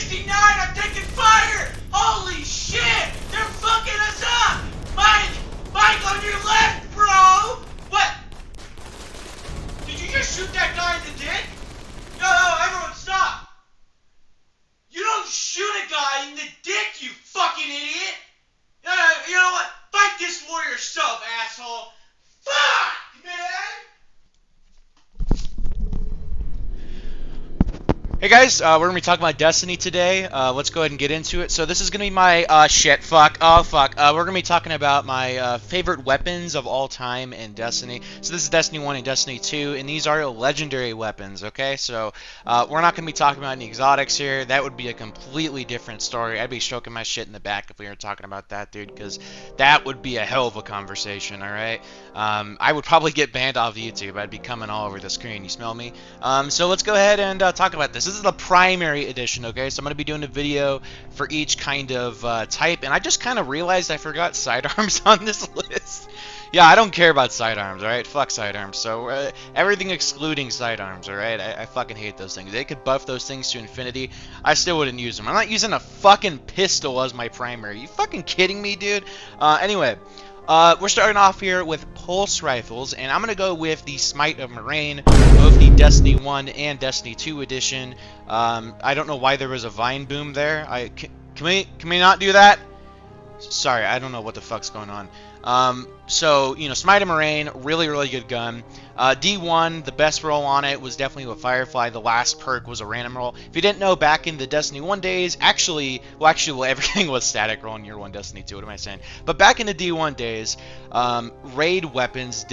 69, I'm taking fire! Holy shit! They're fucking us up! Mike! Mike, on your left, bro! What? Did you just shoot that guy in the dick? No, everyone stop! You don't shoot a guy in the dick, you fucking idiot! You know what? Fight this war yourself, asshole! Fuck, man! Hey guys, we're gonna be talking about Destiny today. Let's go ahead and get into it. So this is gonna be my we're gonna be talking about my favorite weapons of all time in Destiny. So this is Destiny 1 and Destiny 2, and these are legendary weapons. Okay, so we're not gonna be talking about any exotics here. That would be a completely different story. I'd be stroking my shit in the back if we were talking about that, dude, because that would be a hell of a conversation. All right, I would probably get banned off YouTube. I'd be coming all over the screen. You smell me? So let's go ahead and talk about this. This is the primary edition, okay? So I'm going to be doing a video for each kind of type, and I just kind of realized I forgot sidearms on this list. Yeah, I don't care about sidearms, alright? Fuck sidearms. So, everything excluding sidearms, alright? I fucking hate those things. They could buff those things to infinity. I still wouldn't use them. I'm not using a fucking pistol as my primary. You fucking kidding me, dude? Anyway. We're starting off here with pulse rifles, and I'm going to go with the Smite of Moraine, both the Destiny 1 and Destiny 2 edition. I don't know why there was a vine boom there. Can we not do that? Sorry, I don't know what the fuck's going on. So, you know, Smite of Moraine, really, really good gun. D1, the best roll on it was definitely with Firefly. The last perk was a random roll. If you didn't know, back in the Destiny 1 days, actually, everything was static roll in Year 1 Destiny 2, what am I saying? But back in the D1 days, raid weapons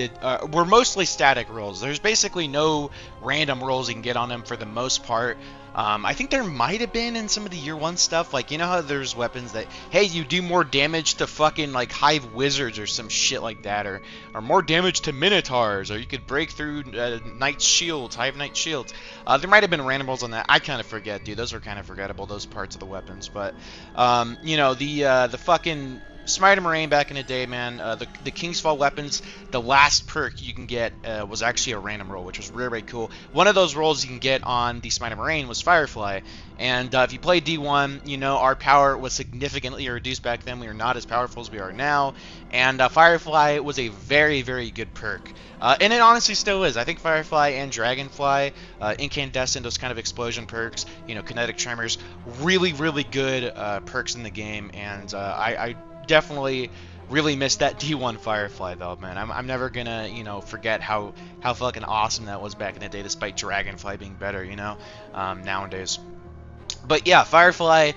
were mostly static rolls. There's basically no random rolls you can get on them for the most part. I think there might have been in some of the Year 1 stuff, like, you know how there's weapons that, hey, you do more damage to fucking, like, Hive Wizards or some shit like that, or more damage to Minotaurs, or you could break through Knight's Shields, Hive Knight Shields. There might have been random rolls on that. I kind of forget, dude. Those were kind of forgettable, those parts of the weapons, but, you know, the fucking Smite of Moraine back in the day, man, the Kingsfall weapons, the last perk you can get was actually a random roll, which was really, really cool. One of those rolls you can get on the Smite of Moraine was Firefly, and if you play D1, you know, our power was significantly reduced back then. We are not as powerful as we are now, and Firefly was a very, very good perk. And it honestly still is. I think Firefly and Dragonfly, Incandescent, those kind of explosion perks, you know, kinetic tremors, really, really good perks in the game, and I definitely really missed that D1 Firefly though, man. I'm never gonna, you know, forget how fucking awesome that was back in the day, despite Dragonfly being better, you know, nowadays. But yeah, Firefly,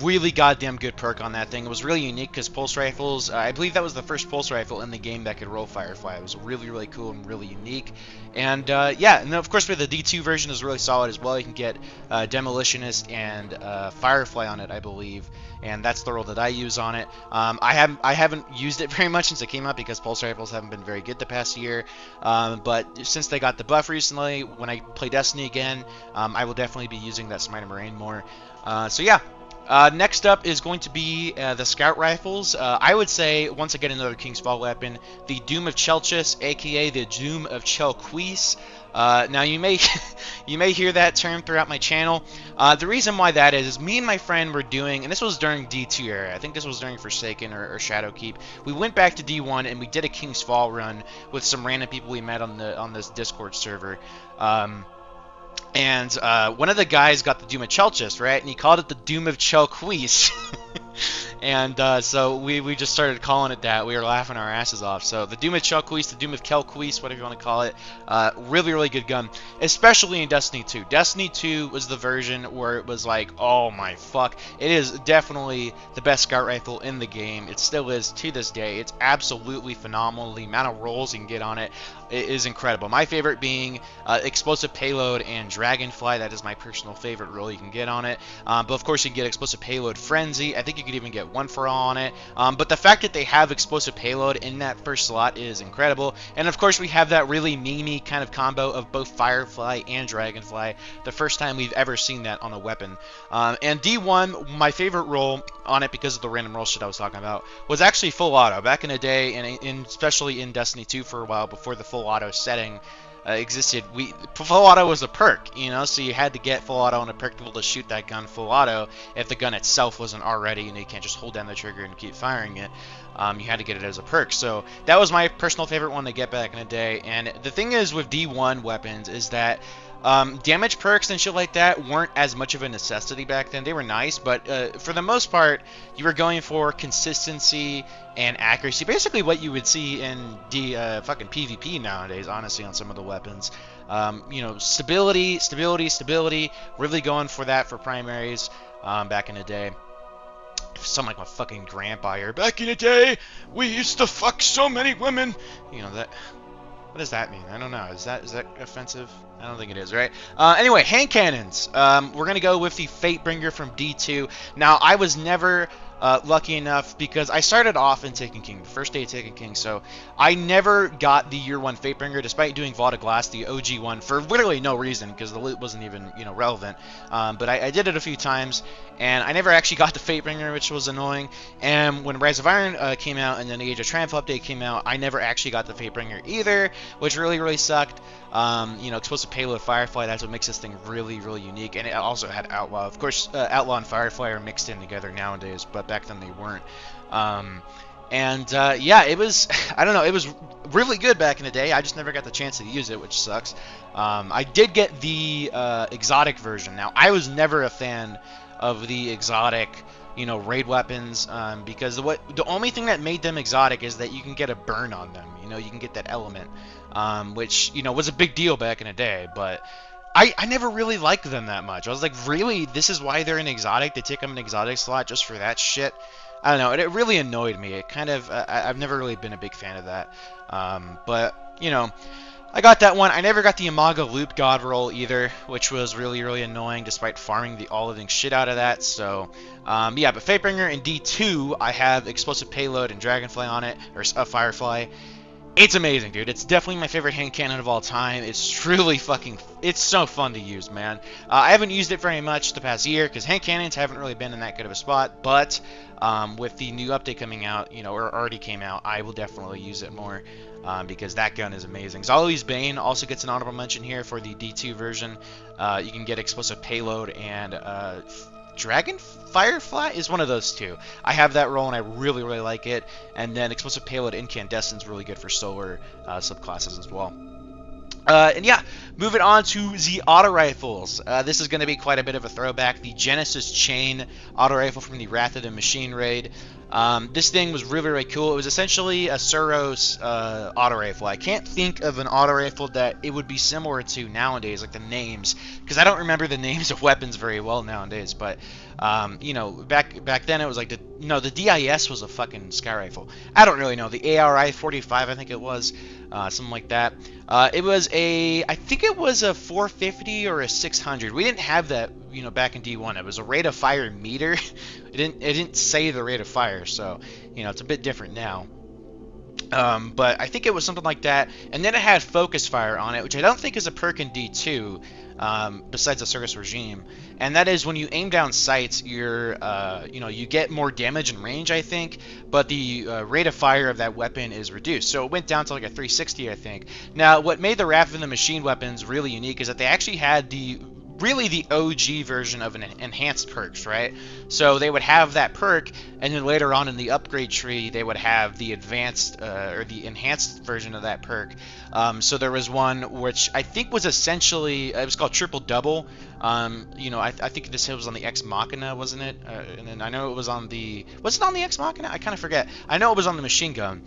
really goddamn good perk on that thing. It was really unique because pulse rifles, I believe that was the first pulse rifle in the game that could roll Firefly. It was really, really cool and really unique. And yeah, and then of course with the D2 version is really solid as well. You can get Demolitionist and Firefly on it, I believe, and that's the roll that I use on it. I haven't used it very much since it came out because pulse rifles haven't been very good the past year. But since they got the buff recently, when I play Destiny again, I will definitely be using that Smite of Moraine more. So yeah. Next up is going to be the Scout Rifles. I would say, once again, another Kingsfall weapon, the Doom of Chelchis, aka the Doom of Chelquis. Now you may you may hear that term throughout my channel. The reason why that is me and my friend were doing, and this was during D2 era, I think this was during Forsaken or Shadowkeep. We went back to D1 and we did a King's Fall run with some random people we met on this Discord server. And one of the guys got the Doom of Chelchis, right? And he called it the Doom of Chelquis. And so we just started calling it that. We were laughing our asses off. So the Doom of Chelquis, the Doom of Kelquis, whatever you want to call it, really, really good gun, especially in Destiny 2. Destiny 2 was the version where it was like, oh my fuck. It is definitely the best scout rifle in the game. It still is to this day. It's absolutely phenomenal. The amount of rolls you can get on it is incredible. My favorite being Explosive Payload and Dragonfly. That is my personal favorite roll you can get on it. But of course you can get Explosive Payload Frenzy. I think you could even get One for All on it. But the fact that they have Explosive Payload in that first slot is incredible. And of course we have that really memey kind of combo of both Firefly and Dragonfly. The first time we've ever seen that on a weapon. And D1, my favorite roll on it, because of the random roll shit I was talking about, was actually full auto. Back in the day, and especially in Destiny 2 for a while before the full auto setting, existed, full auto was a perk, you know, so you had to get full auto and a perk to be able to shoot that gun full auto. If the gun itself wasn't already, you know, you can't just hold down the trigger and keep firing it. You had to get it as a perk. So that was my personal favorite one to get back in the day. And the thing is with D1 weapons is that damage perks and shit like that weren't as much of a necessity back then. They were nice, but for the most part, you were going for consistency and accuracy. Basically what you would see in fucking PvP nowadays, honestly, on some of the weapons. You know, stability, really going for that for primaries back in the day. Sound like my fucking grandpa here. Back in the day, we used to fuck so many women. You know that. What does that mean? I don't know. Is that offensive? I don't think it is, right? Anyway, hand cannons. We're gonna go with the Fatebringer from D2. Now, I was never lucky enough because I started off in Taken King, the first day of Taken King, so I never got the Year 1 Fatebringer despite doing Vault of Glass, the OG one, for literally no reason because the loot wasn't even, you know, relevant. But I did it a few times, and I never actually got the Fatebringer, which was annoying. And when Rise of Iron came out and then the Age of Triumph update came out, I never actually got the Fatebringer either, which really sucked. You know, explosive payload Firefly, that's what makes this thing really unique. And it also had Outlaw. Of course, Outlaw and Firefly are mixed in together nowadays, but back then they weren't. Yeah, it was, I don't know, it was really good back in the day. I just never got the chance to use it, which sucks. I did get the exotic version. Now, I was never a fan of the exotic, you know, raid weapons, because the only thing that made them exotic is that you can get a burn on them. You know, you can get that element, which, you know, was a big deal back in the day, but I never really liked them that much. I was like, really? This is why they're an exotic? They take them an exotic slot just for that shit? I don't know. It really annoyed me. It kind of, I've never really been a big fan of that. But, you know, I got that one. I never got the Imago Loop God roll either, which was really annoying despite farming the all-living shit out of that. So, yeah, but Fatebringer in D2, I have Explosive Payload and Dragonfly on it, or Firefly. It's amazing, dude. It's definitely my favorite hand cannon of all time. It's truly fucking... It's so fun to use, man. I haven't used it very much the past year because hand cannons haven't really been in that good of a spot. But with the new update coming out, you know, or already came out, I will definitely use it more because that gun is amazing. Zoli's Bane also gets an honorable mention here for the D2 version. You can get Explosive Payload and... Dragon Firefly is one of those two. I have that roll and I really like it. And then Explosive Payload Incandescent's really good for solar subclasses as well. And yeah, moving on to the auto rifles. This is going to be quite a bit of a throwback. The Genesis Chain auto rifle from the Wrath of the Machine raid. This thing was really cool. It was essentially a Suros auto rifle. I can't think of an auto rifle that it would be similar to nowadays, like the names, because I don't remember the names of weapons very well nowadays. But you know, back then it was like the DIS was a fucking sky rifle. I don't really know. The ARI 45, I think it was, something like that. It was I think it was a 450 or a 600. We didn't have that, you know, back in D1. It was a rate of fire meter. It didn't say the rate of fire, so, you know, it's a bit different now. But I think it was something like that. And then it had focus fire on it, which I don't think is a perk in D2, besides the Circus Regime. And that is when you aim down sights, you're, you know, you get more damage and range, I think, but the rate of fire of that weapon is reduced. So it went down to like a 360, I think. Now, what made the Wrath of the Machine weapons really unique is that they actually had the OG version of an enhanced perks, right? So they would have that perk, and then later on in the upgrade tree, they would have the advanced or the enhanced version of that perk. So there was one which I think was essentially, it was called Triple Double. You know, I think this was on the Ex Machina, wasn't it? And then I know it was on the, was it on the Ex Machina? I kind of forget. I know it was on the machine gun.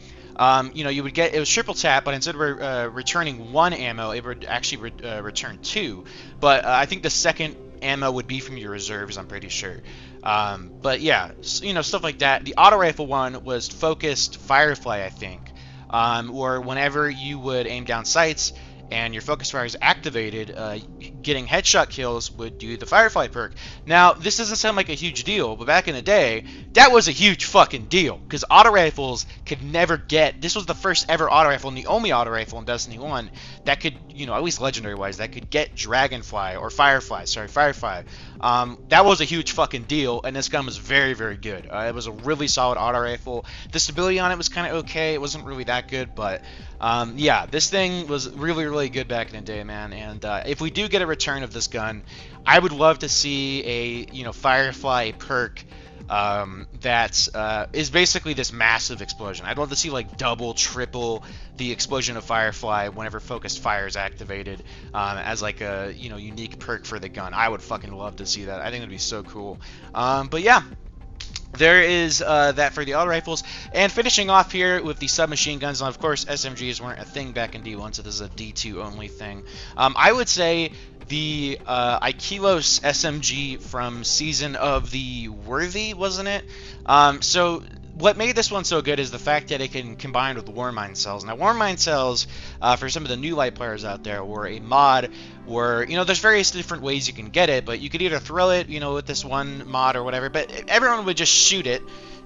You know, you would get, it was triple tap, but instead of returning one ammo, it would actually return two. But I think the second ammo would be from your reserves, I'm pretty sure. But yeah, you know, stuff like that. The auto rifle one was focused Firefly, I think, or whenever you would aim down sights and your focus fire is activated, getting headshot kills would do the Firefly perk. Now, this doesn't sound like a huge deal, but back in the day, that was a huge fucking deal, because auto rifles could never get, this was the first ever auto rifle, and the only auto rifle in Destiny 1 that could, you know, at least legendary-wise, that could get Dragonfly, or Firefly. That was a huge fucking deal, and this gun was very good. It was a really solid auto rifle. The stability on it was kind of okay. It wasn't really that good, but Yeah, this thing was really, really good back in the day, man. And if we do get a return of this gun, I would love to see a Firefly perk that is basically this massive explosion. I'd love to see like double, triple the explosion of Firefly whenever focused fire is activated as like a unique perk for the gun. I would fucking love to see that. I think it'd be so cool. But yeah. There is that for the auto rifles, and finishing off here with the submachine guns. Now, of course, SMGs weren't a thing back in D1, so this is a D2 only thing. I would say the Ikilos SMG from Season of the Worthy, wasn't it? So what made this one so good is the fact that it can combine with Warmind cells. Now, Warmind cells, for some of the new light players out there, were a mod where, there's various different ways you can get it, but you could either throw it, with this one mod or whatever, but everyone would just shoot it,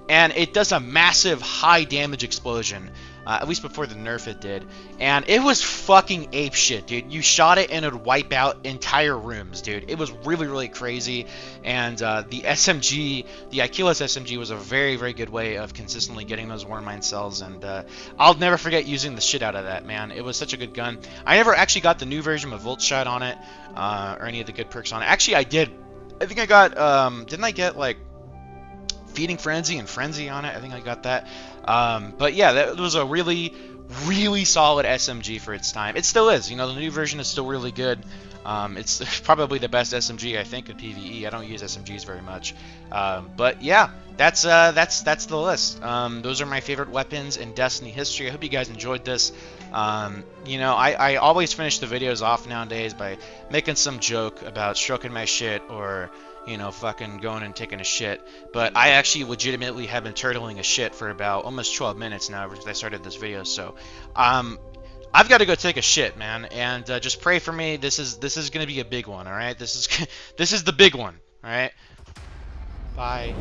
and it does a massive high damage explosion. At least before the nerf it did. And it was fucking ape shit, dude. You shot it and it would wipe out entire rooms, dude. It was really, really crazy. And the SMG, the Ikilos SMG was a very, very good way of consistently getting those Warmind cells. And I'll never forget using the shit out of that, man. It was such a good gun. I never actually got the new version of Volt Shot on it, or any of the good perks on it. Actually, I did. I think I got, didn't I get, like, Feeding Frenzy and Frenzy on it? I think I got that. But yeah, that was a really, really solid SMG for its time. It still is. The new version is still really good. It's probably the best SMG, I think, in PvE. I don't use SMGs very much. But yeah, that's the list. Those are my favorite weapons in Destiny history. I hope you guys enjoyed this. I always finish the videos off nowadays by making some joke about stroking my shit or fucking going and taking a shit. But I actually legitimately have been turtling a shit for about almost 12 minutes now since I started this video. So, I've got to go take a shit, man. And just pray for me. This is gonna be a big one. All right. This is the big one. All right. Bye.